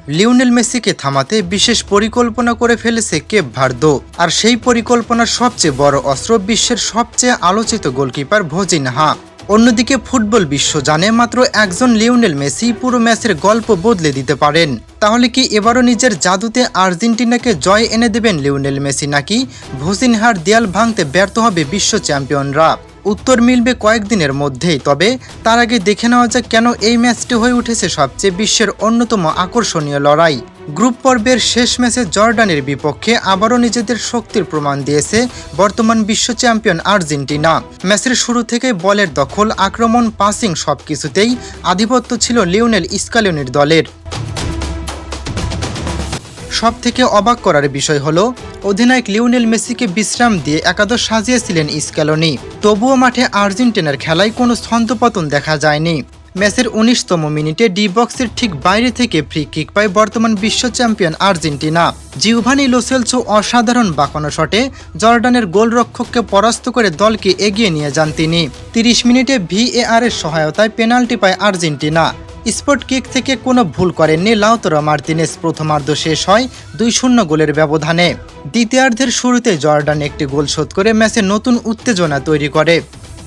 Lionel মেসিকে থামাতে বিশেষ পরিকল্পনা করে ফেলেছে কেপ ভার্দে, আর সেই পরিকল্পনার সবচেয়ে বড় অস্ত্র বিশ্বের সবচেয়ে আলোচিত গোলকিপার ভজিনহা। অন্যদিকে ফুটবল বিশ্ব জানে মাত্র একজন লিওনেল মেসি পুরো ম্যাচের গল্প বদলে দিতে পারেন। তাহলে কি এবারও নিজের জাদুতে আর্জেন্টিনাকে জয় এনে দেবেন লিওনেল মেসি, নাকি ভজিনহার দেয়াল ভাঙতে ব্যর্থ হবে বিশ্ব চ্যাম্পিয়নরা? উত্তর মিলবে কয়েকদিনের মধ্যেই। তবে তার আগে দেখে নেওয়া যাক কেন এই ম্যাচটি হয়ে উঠেছে সবচেয়ে বিশ্বের অন্যতম আকর্ষণীয় লড়াই। গ্রুপ পর্বের শেষ ম্যাচে জর্ডানের বিপক্ষে আবারও নিজেদের শক্তির প্রমাণ দিয়েছে বর্তমান বিশ্ব চ্যাম্পিয়ন আর্জেন্টিনা। ম্যাচের শুরু থেকে বলের দখল, আক্রমণ, পাসিং সবকিছুতেই আধিপত্য ছিল লিওনেল স্ক্যালোনির দলের। সবথেকে অবাক করার বিষয় হলো অধিনায়ক লিওনেল মেসিকে বিশ্রাম দিয়ে একাদশ সাজিয়েছিলেন স্ক্যালোনি, তবুও মাঠে আর্জেন্টিনার খেলায় কোনো ছন্দপতন দেখা যায়নি। ম্যাচের ১৯তম মিনিটে ডি বক্সের ঠিক বাইরে থেকে ফ্রি কিক পায় বর্তমান বিশ্ব champion Argentina. Giovani Lo Celso অসাধারণ বাঁকানো শটে জর্ডানের গোলরক্ষককে পরাস্ত করে দলকে এগিয়ে নিয়ে যান তিনি। ৩০ মিনিটে ভিএআর এর সহায়তায় পেনাল্টি পায় আর্জেন্টিনা। স্পট কিক থেকে কোনো ভুল করেননি লাউতারো মার্তিনেজ। প্রথমার্ধ শেষ হয় ২-০ গোলের ব্যবধানে। দ্বিতীয়ার্ধের শুরুতে জর্ডান একটি গোল শোধ করে ম্যাচে নতুন উত্তেজনা তৈরি করে।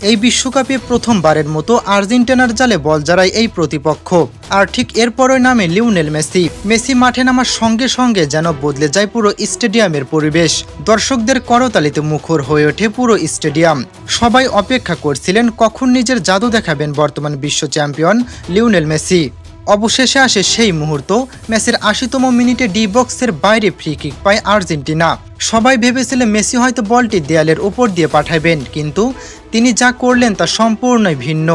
এই বিশ্বকাপে প্রথমবারের মতো আর্জেন্টিনার জালে বল জড়ায় এই প্রতিপক্ষ, আর ঠিক এরপরই নামে লিওনেল মেসি। মেসি মাঠে নামার সঙ্গে সঙ্গে যেন বদলে যায় পুরো স্টেডিয়ামের পরিবেশ। দর্শকদের করতালিতে মুখর হয়ে ওঠে পুরো স্টেডিয়াম। সবাই অপেক্ষা করছিলেন কখন নিজের জাদু দেখাবেন বর্তমান বিশ্ব চ্যাম্পিয়ন লিওনেল মেসি। অবশেষে আসে সেই মুহূর্ত। ম্যাচের ৮০তম মিনিটে ডি বক্সের বাইরে ফ্রি কিক পায় আর্জেন্টিনা। সবাই ভেবেছিলেন মেসি হয়তো বলটি দেয়ালের উপর দিয়ে পাঠাবেন, কিন্তু তিনি যা করলেন তা সম্পূর্ণই ভিন্ন।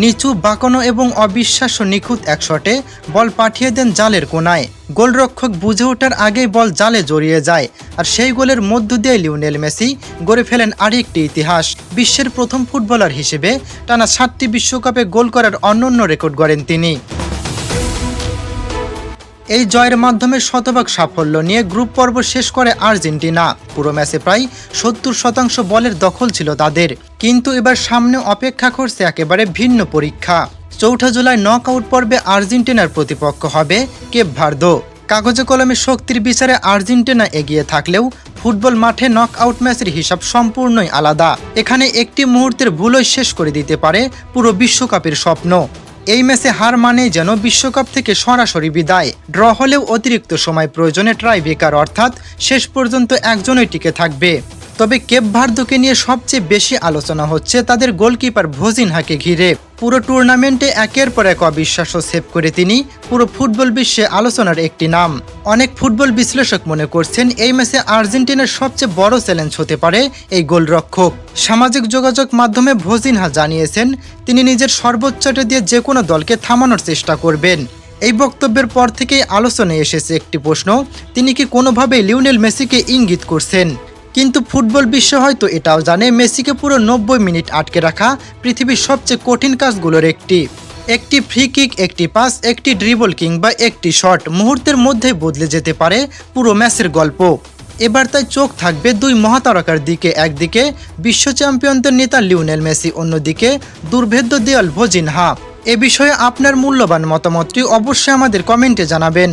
নিচু, বাঁকানো এবং অবিশ্বাস্য নিখুঁত এক শটে বল পাঠিয়ে দেন জালের কোনায়। গোলরক্ষক বুঝে ওঠার আগেই বল জালে জড়িয়ে যায়, আর সেই গোলের মধ্য দিয়ে লিওনেল মেসি গড়ে ফেলেন আরেকটি ইতিহাস। বিশ্বের প্রথম ফুটবলার হিসেবে টানা ৭টি বিশ্বকাপে গোল করার অনন্য রেকর্ড গড়েন তিনি। এই জয়ের মাধ্যমে শতভাগ সাফল্য নিয়ে গ্রুপ পর্ব শেষ করে আর্জেন্টিনা। পুরো ম্যাচে প্রায় ৭০% বলের দখল ছিল তাদের। কিন্তু এবার সামনে অপেক্ষা করছে একেবারে ভিন্ন পরীক্ষা। ৪ জুলাই নক আউট পর্বে আর্জেন্টিনার প্রতিপক্ষ হবে কেপ ভার্দে। কাগজে কলমে শক্তির বিচারে আর্জেন্টিনা এগিয়ে থাকলেও ফুটবল মাঠে নক আউট ম্যাচের হিসাব সম্পূর্ণই আলাদা। এখানে একটি মুহূর্তের ভুলই শেষ করে দিতে পারে পুরো বিশ্বকাপের স্বপ্ন। এই ম্যাচে হার মানেই যেন বিশ্বকাপ থেকে সরাসরি বিদায়। ড্র হলেও অতিরিক্ত সময় প্রয়োজনে ট্রাই বেকার, অর্থাৎ শেষ পর্যন্ত একজনই টিকে থাকবে। তবে কেপ ভার্দেকে নিয়ে সবচেয়ে বেশি আলোচনা হচ্ছে তাদের গোলকিপার ভজিনহাকে ঘিরে। পুরো টুর্নামেন্টে একের পর এক অবিশ্বাস্য সেভ করে তিনি পুরো ফুটবল বিশ্বে আলোচনার একটি নাম। অনেক ফুটবল বিশ্লেষক মনে করছেন এই ম্যাচে আর্জেন্টিনার সবচেয়ে বড় চ্যালেঞ্জ হতে পারে এই গোলরক্ষক। সামাজিক যোগাযোগ মাধ্যমে ভজিনহা জানিয়েছেন তিনি নিজের সর্বোচ্চটা দিয়ে যে কোনো দলকে থামানোর চেষ্টা করবেন। এই বক্তব্যের পর থেকেই আলোচনায় এসেছে একটি প্রশ্ন, তিনি কি কোনোভাবেই লিওনেল মেসিকে ইঙ্গিত করছেন? কিন্তু ফুটবল বিশ্ব হয়তো এটাও জানে মেসিকে পুরো ৯০ মিনিট আটকে রাখা পৃথিবীর সবচেয়ে কঠিন কাজগুলোর একটি ফ্রি কিক, একটি পাস, একটি ড্রিবল কিংবা একটি শট মুহূর্তের মধ্যেই বদলে যেতে পারে পুরো ম্যাচের গল্প। এবার তাই চোখ থাকবে দুই মহাতারকার দিকে। একদিকে বিশ্ব চ্যাম্পিয়নদের নেতা লিওনেল মেসি, অন্যদিকে দুর্ভেদ্য দেয়াল ভজিনহা। এ বিষয়ে আপনার মূল্যবান মতামতটি অবশ্যই আমাদের কমেন্টে জানাবেন।